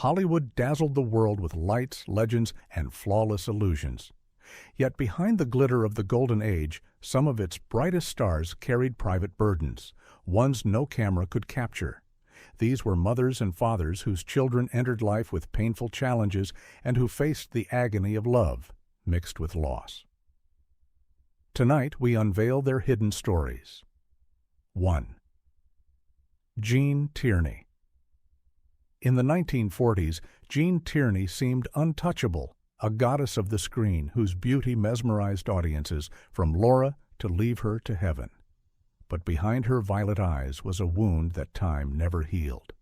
Hollywood dazzled the world with lights, legends, and flawless illusions. Yet behind the glitter of the Golden Age, some of its brightest stars carried private burdens, ones no camera could capture. These were mothers and fathers whose children entered life with painful challenges and who faced the agony of love, mixed with loss. Tonight we unveil their hidden stories. 1. Jane Tierney. In the 1940s, Jane Tierney seemed untouchable, a goddess of the screen whose beauty mesmerized audiences from Laura to Leave Her to Heaven. But behind her violet eyes was a wound that time never healed.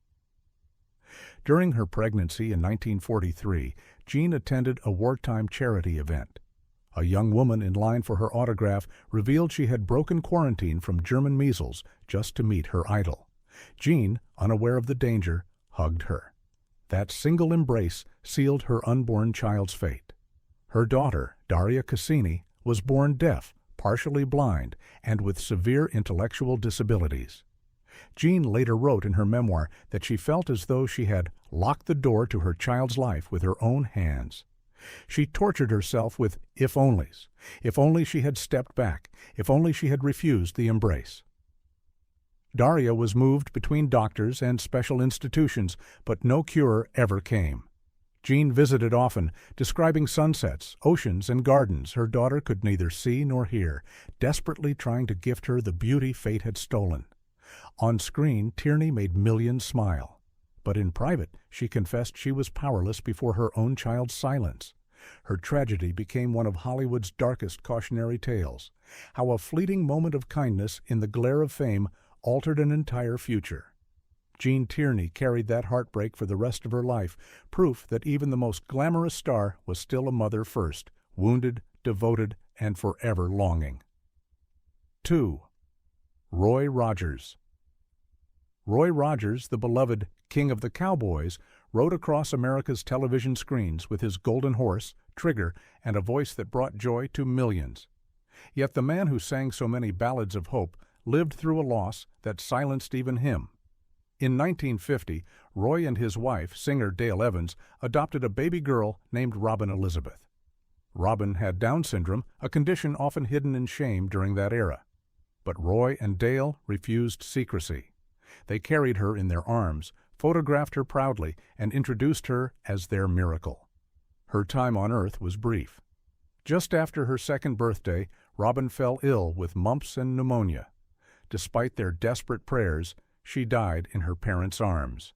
During her pregnancy in 1943, Jane attended a wartime charity event. A young woman in line for her autograph revealed she had broken quarantine from German measles just to meet her idol. Jane, unaware of the danger, hugged her. That single embrace sealed her unborn child's fate. Her daughter, Daria Cassini, was born deaf, partially blind, and with severe intellectual disabilities. Jane later wrote in her memoir that she felt as though she had locked the door to her child's life with her own hands. She tortured herself with if-onlys. If only she had stepped back. If only she had refused the embrace. Daria was moved between doctors and special institutions, but no cure ever came. Jane visited often, describing sunsets, oceans, and gardens her daughter could neither see nor hear, desperately trying to gift her the beauty fate had stolen. On screen, Tierney made millions smile. But in private, she confessed she was powerless before her own child's silence. Her tragedy became one of Hollywood's darkest cautionary tales, how a fleeting moment of kindness in the glare of fame altered an entire future. Jane Tierney carried that heartbreak for the rest of her life, proof that even the most glamorous star was still a mother first, wounded, devoted, and forever longing. 2. Roy Rogers. Roy Rogers, the beloved King of the Cowboys, rode across America's television screens with his golden horse, Trigger, and a voice that brought joy to millions. Yet the man who sang so many ballads of hope lived through a loss that silenced even him. In 1950, Roy and his wife, singer Dale Evans, adopted a baby girl named Robin Elizabeth. Robin had Down syndrome, a condition often hidden in shame during that era. But Roy and Dale refused secrecy. They carried her in their arms, photographed her proudly, and introduced her as their miracle. Her time on Earth was brief. Just after her second birthday, Robin fell ill with mumps and pneumonia. Despite their desperate prayers, she died in her parents' arms.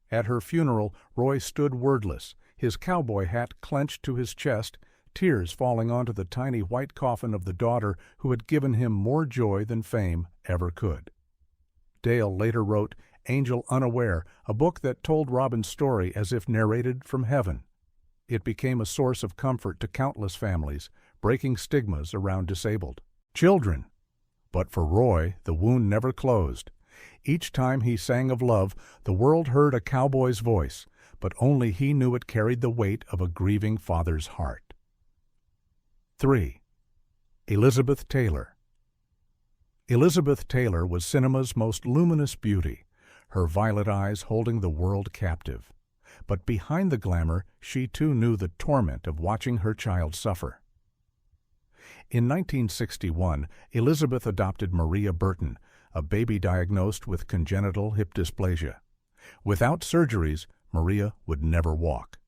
At her funeral, Roy stood wordless, his cowboy hat clenched to his chest, tears falling onto the tiny white coffin of the daughter who had given him more joy than fame ever could. Dale later wrote Angel Unaware, a book that told Robin's story as if narrated from heaven. It became a source of comfort to countless families, breaking stigmas around disabled children. But for Roy, the wound never closed. Each time he sang of love, the world heard a cowboy's voice, but only he knew it carried the weight of a grieving father's heart. 3. Elizabeth Taylor. Elizabeth Taylor was cinema's most luminous beauty, her violet eyes holding the world captive. But behind the glamour, she too knew the torment of watching her child suffer. In 1961, Elizabeth adopted Maria Burton, a baby diagnosed with congenital hip dysplasia. Without surgeries, Maria would never walk.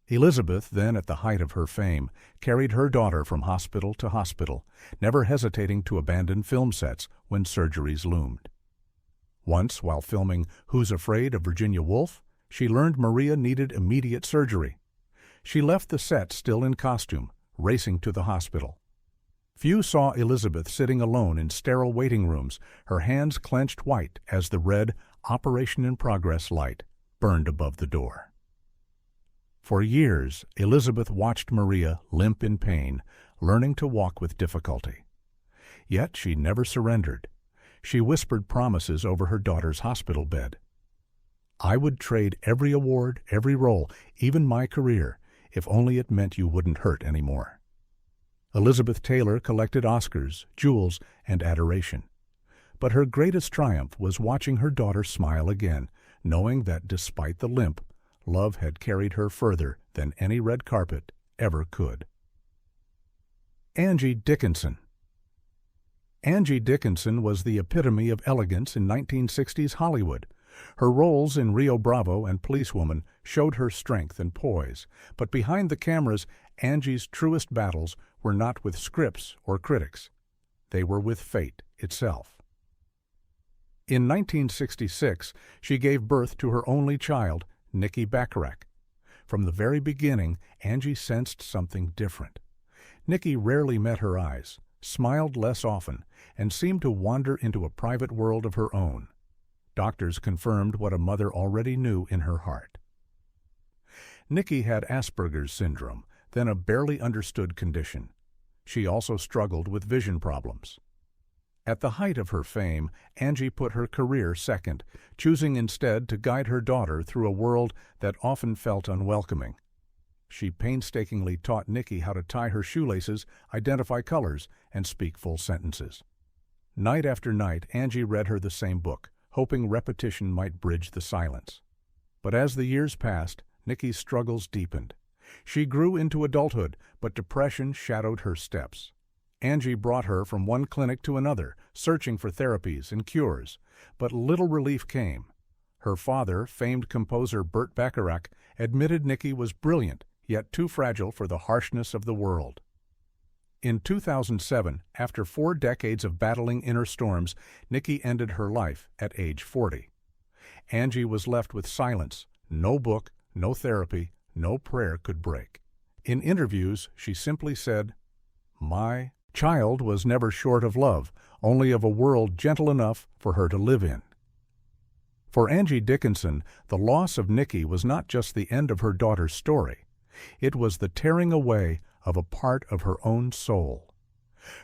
Elizabeth, then at the height of her fame, carried her daughter from hospital to hospital, never hesitating to abandon film sets when surgeries loomed. Once, while filming Who's Afraid of Virginia Woolf, she learned Maria needed immediate surgery. She left the set still in costume, racing to the hospital. Few saw Elizabeth sitting alone in sterile waiting rooms, her hands clenched white as the red Operation in Progress light burned above the door. For years, Elizabeth watched Maria limp in pain, learning to walk with difficulty. Yet she never surrendered. She whispered promises over her daughter's hospital bed. "I would trade every award, every role, even my career, if only it meant you wouldn't hurt anymore." Elizabeth Taylor collected Oscars, jewels, and adoration. But her greatest triumph was watching her daughter smile again, knowing that despite the limp, love had carried her further than any red carpet ever could. Angie Dickinson. Angie Dickinson was the epitome of elegance in 1960s Hollywood. Her roles in Rio Bravo and Policewoman showed her strength and poise, but behind the cameras, Angie's truest battles were not with scripts or critics. They were with fate itself. In 1966, she gave birth to her only child, Nikki Bacharach. From the very beginning, Angie sensed something different. Nikki rarely met her eyes, smiled less often, and seemed to wander into a private world of her own. Doctors confirmed what a mother already knew in her heart. Nikki had Asperger's syndrome, then a barely understood condition. She also struggled with vision problems. At the height of her fame, Angie put her career second, choosing instead to guide her daughter through a world that often felt unwelcoming. She painstakingly taught Nikki how to tie her shoelaces, identify colors, and speak full sentences. Night after night, Angie read her the same book, hoping repetition might bridge the silence. But as the years passed, Nikki's struggles deepened. She grew into adulthood, but depression shadowed her steps. Angie brought her from one clinic to another, searching for therapies and cures, but little relief came. Her father, famed composer Burt Bacharach, admitted Nikki was brilliant, yet too fragile for the harshness of the world. In 2007, after 4 decades of battling inner storms, Nikki ended her life at age 40. Angie was left with silence. No book, no therapy, no prayer could break. In interviews, she simply said, "My child was never short of love, only of a world gentle enough for her to live in." For Angie Dickinson, the loss of Nikki was not just the end of her daughter's story. It was the tearing away of a part of her own soul.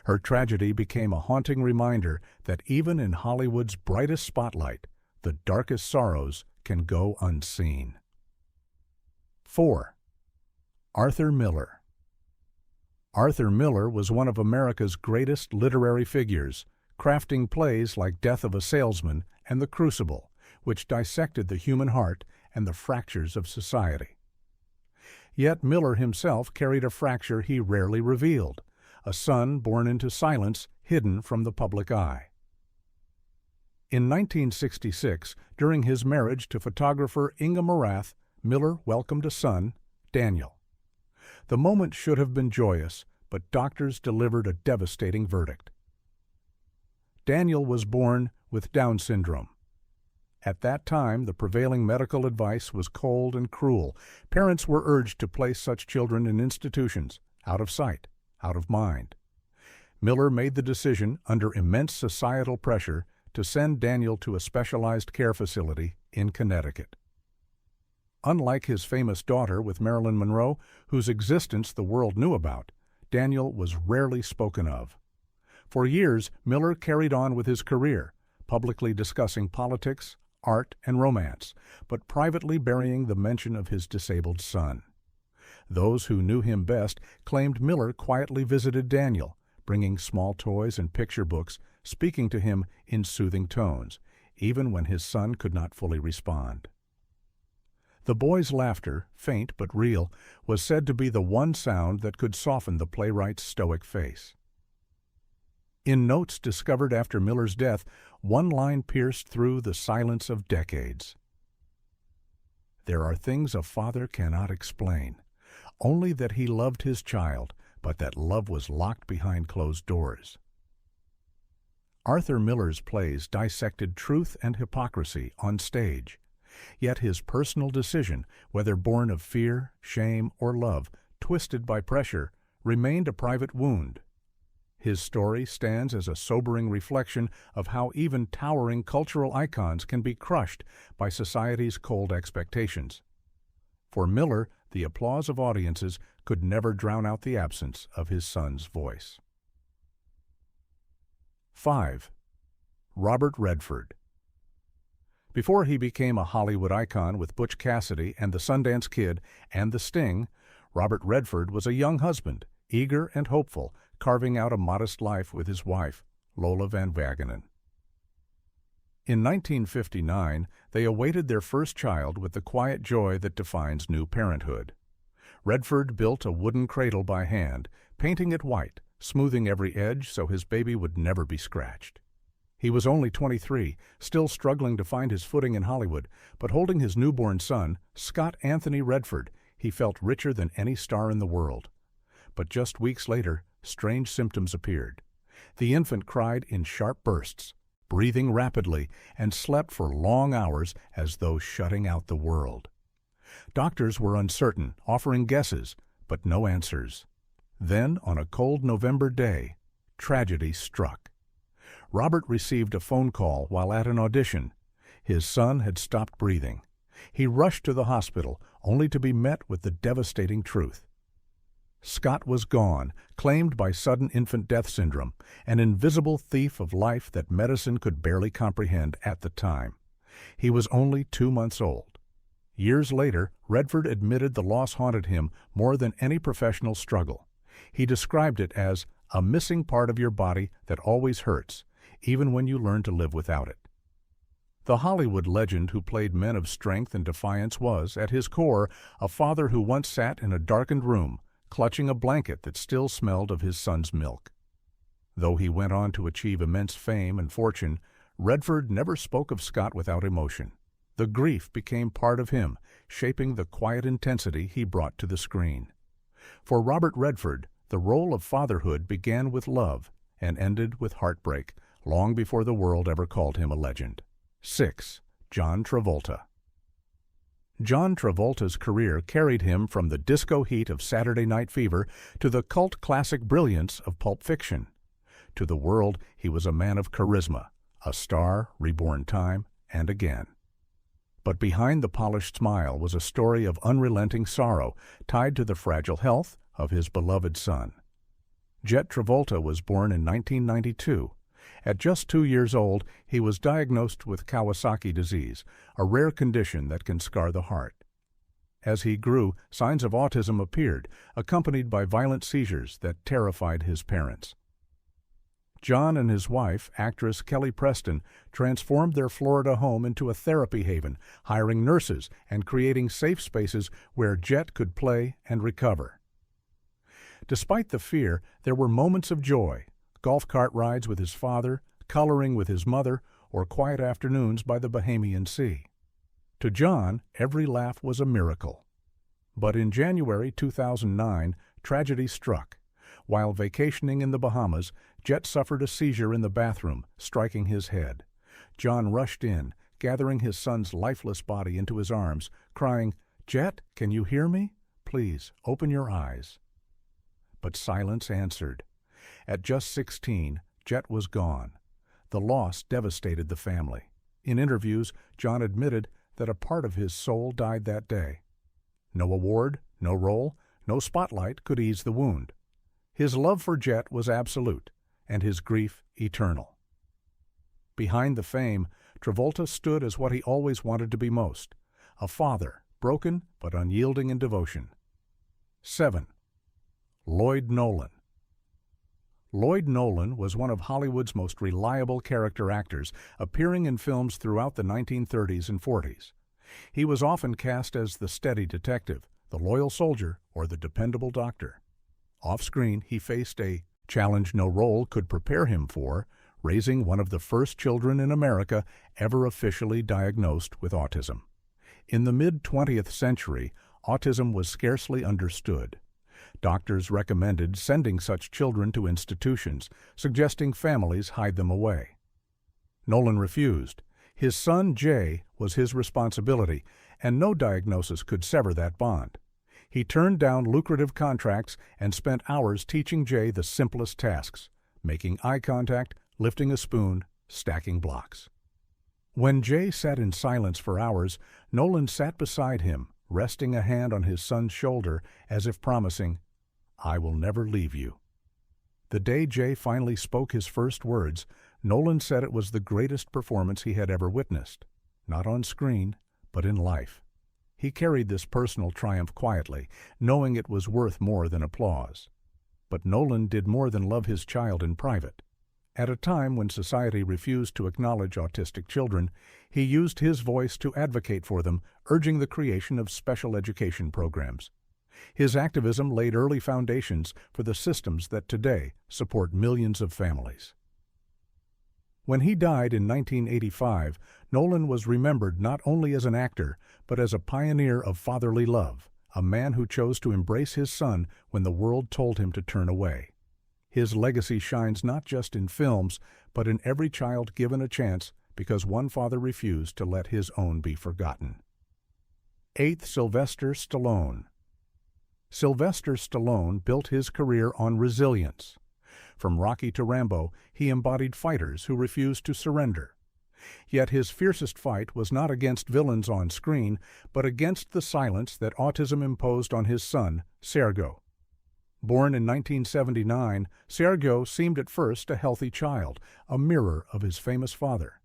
Her tragedy became a haunting reminder that even in Hollywood's brightest spotlight, the darkest sorrows can go unseen. 4. Arthur Miller. Arthur Miller was one of America's greatest literary figures, crafting plays like Death of a Salesman and The Crucible, which dissected the human heart and the fractures of society. Yet Miller himself carried a fracture he rarely revealed, a son born into silence, hidden from the public eye. In 1966, during his marriage to photographer Inga Morath, Miller welcomed a son, Daniel. The moment should have been joyous, but doctors delivered a devastating verdict. Daniel was born with Down syndrome. At that time, the prevailing medical advice was cold and cruel. Parents were urged to place such children in institutions, out of sight, out of mind. Miller made the decision, under immense societal pressure, to send Daniel to a specialized care facility in Connecticut. Unlike his famous daughter with Marilyn Monroe, whose existence the world knew about, Daniel was rarely spoken of. For years, Miller carried on with his career, publicly discussing politics, art, and romance, but privately burying the mention of his disabled son. Those who knew him best claimed Miller quietly visited Daniel, bringing small toys and picture books, speaking to him in soothing tones, even when his son could not fully respond. The boy's laughter, faint but real, was said to be the one sound that could soften the playwright's stoic face. In notes discovered after Miller's death, one line pierced through the silence of decades. "There are things a father cannot explain, only that he loved his child, but that love was locked behind closed doors." Arthur Miller's plays dissected truth and hypocrisy on stage. Yet his personal decision, whether born of fear, shame, or love, twisted by pressure, remained a private wound. His story stands as a sobering reflection of how even towering cultural icons can be crushed by society's cold expectations. For Miller, the applause of audiences could never drown out the absence of his son's voice. 5. Robert Redford. Before he became a Hollywood icon with Butch Cassidy and the Sundance Kid and The Sting, Robert Redford was a young husband, eager and hopeful, carving out a modest life with his wife, Lola Van Wagenen. In 1959, they awaited their first child with the quiet joy that defines new parenthood. Redford built a wooden cradle by hand, painting it white, smoothing every edge so his baby would never be scratched. He was only 23, still struggling to find his footing in Hollywood, but holding his newborn son, Scott Anthony Redford, he felt richer than any star in the world. But just weeks later, strange symptoms appeared. The infant cried in sharp bursts, breathing rapidly, and slept for long hours as though shutting out the world. Doctors were uncertain, offering guesses, but no answers. Then, on a cold November day, tragedy struck. Robert received a phone call while at an audition. His son had stopped breathing. He rushed to the hospital, only to be met with the devastating truth. Scott was gone, claimed by sudden infant death syndrome, an invisible thief of life that medicine could barely comprehend at the time. He was only 2 months old. Years later, Redford admitted the loss haunted him more than any professional struggle. He described it as a missing part of your body that always hurts, even when you learn to live without it. The Hollywood legend who played men of strength and defiance was, at his core, a father who once sat in a darkened room, clutching a blanket that still smelled of his son's milk. Though he went on to achieve immense fame and fortune, Redford never spoke of Scott without emotion. The grief became part of him, shaping the quiet intensity he brought to the screen. For Robert Redford, the role of fatherhood began with love and ended with heartbreak, long before the world ever called him a legend. 6. John Travolta. John Travolta's career carried him from the disco heat of Saturday Night Fever to the cult classic brilliance of Pulp Fiction. To the world, he was a man of charisma, a star reborn time and again. But behind the polished smile was a story of unrelenting sorrow tied to the fragile health of his beloved son. Jet Travolta was born in 1992. At just 2 years old, he was diagnosed with Kawasaki disease, a rare condition that can scar the heart. As he grew, signs of autism appeared, accompanied by violent seizures that terrified his parents. John and his wife, actress Kelly Preston, transformed their Florida home into a therapy haven, hiring nurses and creating safe spaces where Jet could play and recover. Despite the fear, there were moments of joy. Golf cart rides with his father, coloring with his mother, or quiet afternoons by the Bahamian Sea. To John, every laugh was a miracle. But in January 2009, tragedy struck. While vacationing in the Bahamas, Jet suffered a seizure in the bathroom, striking his head. John rushed in, gathering his son's lifeless body into his arms, crying, "Jet, can you hear me? Please, open your eyes." But silence answered. At just 16, Jet was gone. The loss devastated the family. In interviews, John admitted that a part of his soul died that day. No award, no role, no spotlight could ease the wound. His love for Jet was absolute, and his grief eternal. Behind the fame, Travolta stood as what he always wanted to be most, a father, broken but unyielding in devotion. 7. Lloyd Nolan. Lloyd Nolan was one of Hollywood's most reliable character actors, appearing in films throughout the 1930s and 40s. He was often cast as the steady detective, the loyal soldier, or the dependable doctor. Off-screen, he faced a challenge no role could prepare him for, raising one of the first children in America ever officially diagnosed with autism. In the mid-20th century, autism was scarcely understood. Doctors recommended sending such children to institutions, suggesting families hide them away. Nolan refused. His son, Jay, was his responsibility, and no diagnosis could sever that bond. He turned down lucrative contracts and spent hours teaching Jay the simplest tasks, making eye contact, lifting a spoon, stacking blocks. When Jay sat in silence for hours, Nolan sat beside him, resting a hand on his son's shoulder as if promising, "I will never leave you." The day Jay finally spoke his first words, Nolan said it was the greatest performance he had ever witnessed, not on screen, but in life. He carried this personal triumph quietly, knowing it was worth more than applause. But Nolan did more than love his child in private. At a time when society refused to acknowledge autistic children, he used his voice to advocate for them, urging the creation of special education programs. His activism laid early foundations for the systems that today support millions of families. When he died in 1985, Nolan was remembered not only as an actor, but as a pioneer of fatherly love, a man who chose to embrace his son when the world told him to turn away. His legacy shines not just in films, but in every child given a chance because one father refused to let his own be forgotten. 8th, Sylvester Stallone. Sylvester Stallone built his career on resilience. From Rocky to Rambo, he embodied fighters who refused to surrender. Yet his fiercest fight was not against villains on screen, but against the silence that autism imposed on his son, Sergio. Born in 1979, Sergio seemed at first a healthy child, a mirror of his famous father.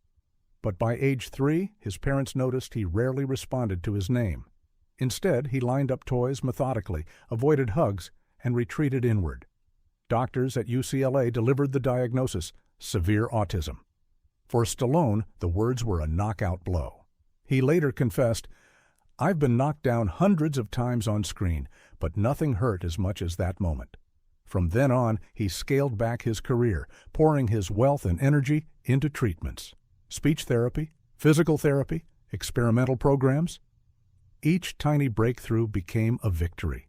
But by age 3, his parents noticed he rarely responded to his name. Instead, he lined up toys methodically, avoided hugs, and retreated inward. Doctors at UCLA delivered the diagnosis, severe autism. For Stallone, the words were a knockout blow. He later confessed, "I've been knocked down hundreds of times on screen, but nothing hurt as much as that moment." From then on, he scaled back his career, pouring his wealth and energy into treatments. Speech therapy, physical therapy, experimental programs. Each tiny breakthrough became a victory.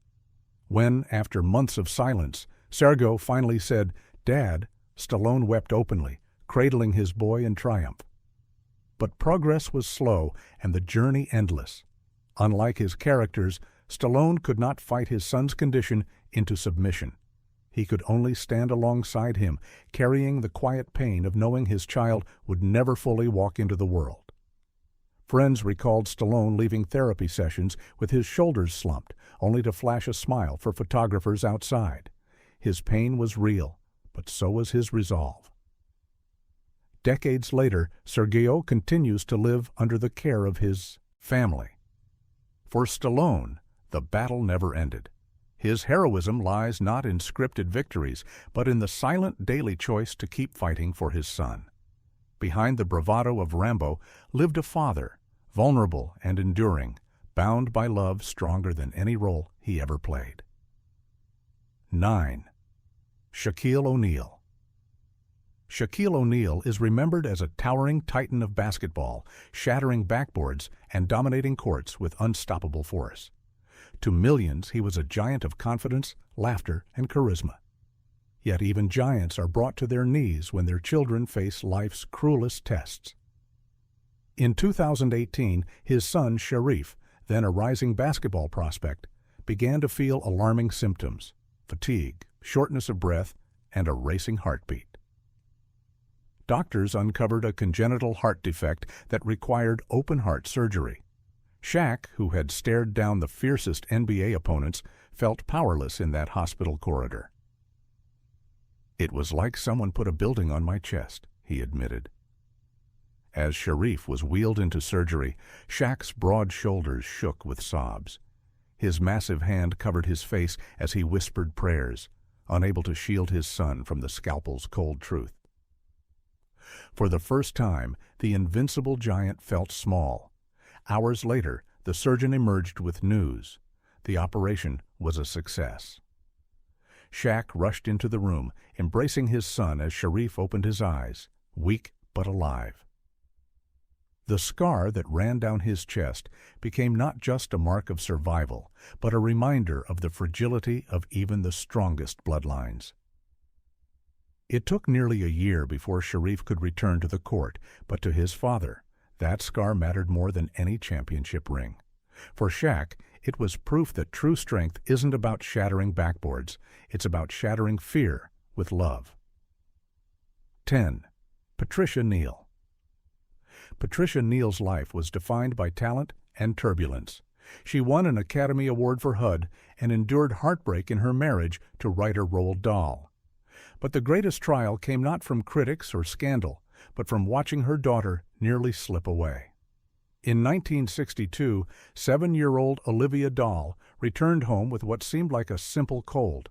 When, after months of silence, Sergio finally said, "Dad," Stallone wept openly, cradling his boy in triumph. But progress was slow and the journey endless. Unlike his characters, Stallone could not fight his son's condition into submission. He could only stand alongside him, carrying the quiet pain of knowing his child would never fully walk into the world. Friends recalled Stallone leaving therapy sessions with his shoulders slumped, only to flash a smile for photographers outside. His pain was real, but so was his resolve. Decades later, Sergio continues to live under the care of his family. For Stallone, the battle never ended. His heroism lies not in scripted victories, but in the silent daily choice to keep fighting for his son. Behind the bravado of Rambo lived a father, vulnerable and enduring, bound by love stronger than any role he ever played. 9. Shaquille O'Neal. Shaquille O'Neal is remembered as a towering titan of basketball, shattering backboards and dominating courts with unstoppable force. To millions, he was a giant of confidence, laughter, and charisma. Yet even giants are brought to their knees when their children face life's cruelest tests. In 2018, his son, Sharif, then a rising basketball prospect, began to feel alarming symptoms: fatigue, shortness of breath, and a racing heartbeat. Doctors uncovered a congenital heart defect that required open-heart surgery. Shaq, who had stared down the fiercest NBA opponents, felt powerless in that hospital corridor. "It was like someone put a building on my chest," he admitted. As Sharif was wheeled into surgery, Shaq's broad shoulders shook with sobs. His massive hand covered his face as he whispered prayers, unable to shield his son from the scalpel's cold truth. For the first time, the invincible giant felt small. Hours later, the surgeon emerged with news. The operation was a success. Shaq rushed into the room, embracing his son as Sharif opened his eyes, weak but alive. The scar that ran down his chest became not just a mark of survival, but a reminder of the fragility of even the strongest bloodlines. It took nearly a year before Sharif could return to the court, but to his father, that scar mattered more than any championship ring. For Shaq, it was proof that true strength isn't about shattering backboards, it's about shattering fear with love. 10. Patricia Neal. Patricia Neal's life was defined by talent and turbulence. She won an Academy Award for HUD and endured heartbreak in her marriage to writer Roald Dahl. But the greatest trial came not from critics or scandal, but from watching her daughter nearly slip away. In 1962, 7-year-old Olivia Dahl returned home with what seemed like a simple cold.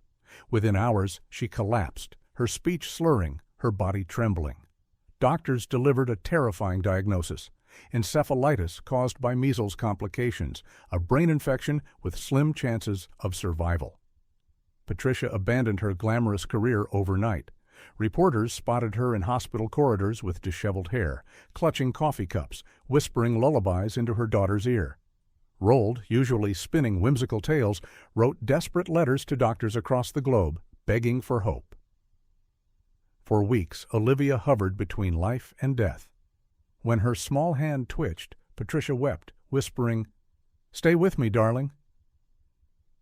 Within hours, she collapsed, her speech slurring, her body trembling. Doctors delivered a terrifying diagnosis: encephalitis caused by measles complications, a brain infection with slim chances of survival. Patricia abandoned her glamorous career overnight. Reporters spotted her in hospital corridors with disheveled hair, clutching coffee cups, whispering lullabies into her daughter's ear. Rold, usually spinning whimsical tales, wrote desperate letters to doctors across the globe, begging for hope. For weeks, Olivia hovered between life and death. When her small hand twitched, Patricia wept, whispering, "Stay with me, darling."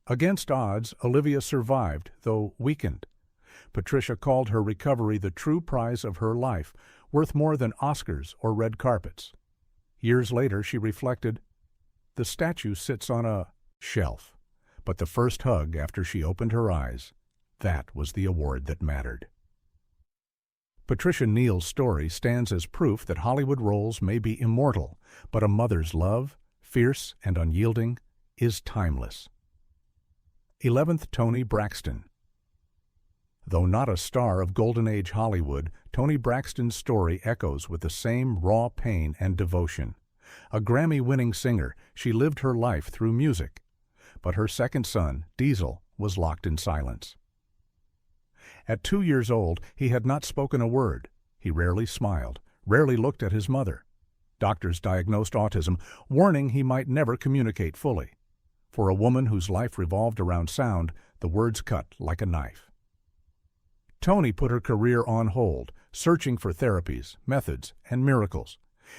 Against odds, Olivia survived, though weakened. Patricia called her recovery the true prize of her life, worth more than Oscars or red carpets. Years later, she reflected, "The statue sits on a shelf, but the first hug after she opened her eyes, that was the award that mattered." Patricia Neal's story stands as proof that Hollywood roles may be immortal, but a mother's love, fierce and unyielding, is timeless. 11th Toni Braxton. Though not a star of Golden Age Hollywood, Toni Braxton's story echoes with the same raw pain and devotion. A Grammy-winning singer, she lived her life through music. But her second son, Diesel, was locked in silence. At 2 years old, he had not spoken a word. He rarely smiled, rarely looked at his mother. Doctors diagnosed autism, warning he might never communicate fully. For a woman whose life revolved around sound, the words cut like a knife. Toni put her career on hold, searching for therapies, methods, and miracles.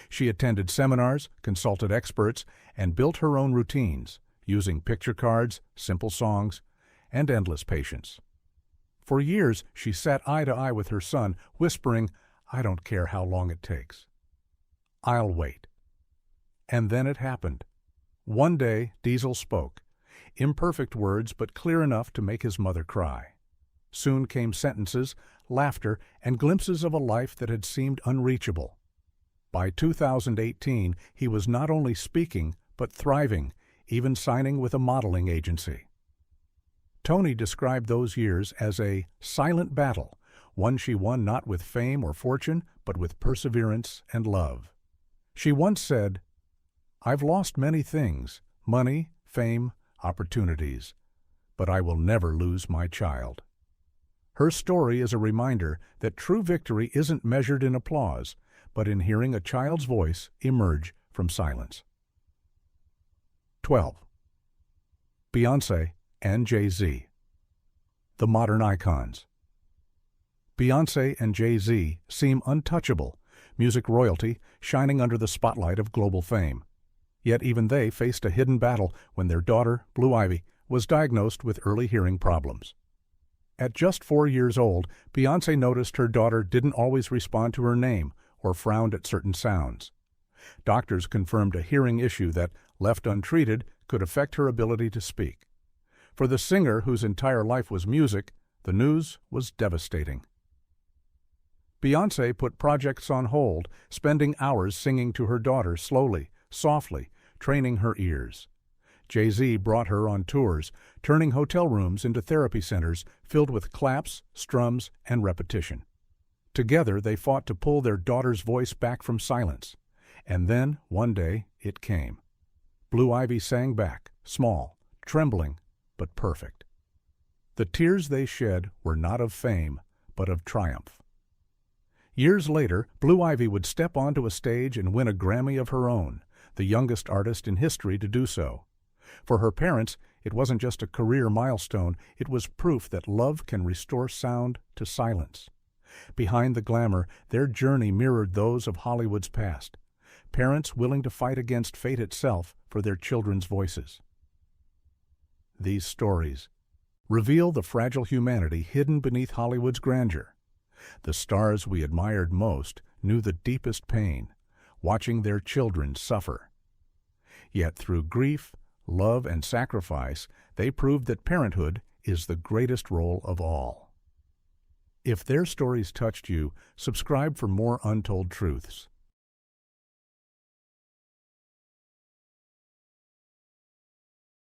She attended seminars, consulted experts, and built her own routines, using picture cards, simple songs, and endless patience. For years, she sat eye to eye with her son, whispering, "I don't care how long it takes. I'll wait." And then it happened. One day, Diesel spoke. Imperfect words, but clear enough to make his mother cry. Soon came sentences, laughter, and glimpses of a life that had seemed unreachable. By 2018, he was not only speaking, but thriving, even signing with a modeling agency. Toni described those years as a silent battle, one she won not with fame or fortune, but with perseverance and love. She once said, "I've lost many things, money, fame, opportunities, but I will never lose my child." Her story is a reminder that true victory isn't measured in applause, but in hearing a child's voice emerge from silence. 12. Beyoncé and Jay-Z. The modern icons. Beyoncé and Jay-Z seem untouchable, music royalty shining under the spotlight of global fame. Yet even they faced a hidden battle when their daughter, Blue Ivy, was diagnosed with early hearing problems. At just 4 years old, Beyoncé noticed her daughter didn't always respond to her name or frowned at certain sounds. Doctors confirmed a hearing issue that, left untreated, could affect her ability to speak. For the singer whose entire life was music, the news was devastating. Beyoncé put projects on hold, spending hours singing to her daughter slowly, softly, training her ears. Jay-Z brought her on tours, turning hotel rooms into therapy centers filled with claps, strums, and repetition. Together, they fought to pull their daughter's voice back from silence. And then, one day, it came. Blue Ivy sang back, small, trembling, but perfect. The tears they shed were not of fame, but of triumph. Years later, Blue Ivy would step onto a stage and win a Grammy of her own, the youngest artist in history to do so. For her parents, it wasn't just a career milestone, it was proof that love can restore sound to silence. Behind the glamour, their journey mirrored those of Hollywood's past. Parents willing to fight against fate itself for their children's voices. These stories reveal the fragile humanity hidden beneath Hollywood's grandeur. The stars we admired most knew the deepest pain, watching their children suffer. Yet through grief, love, and sacrifice, they proved that parenthood is the greatest role of all. If their stories touched you, subscribe for more untold truths.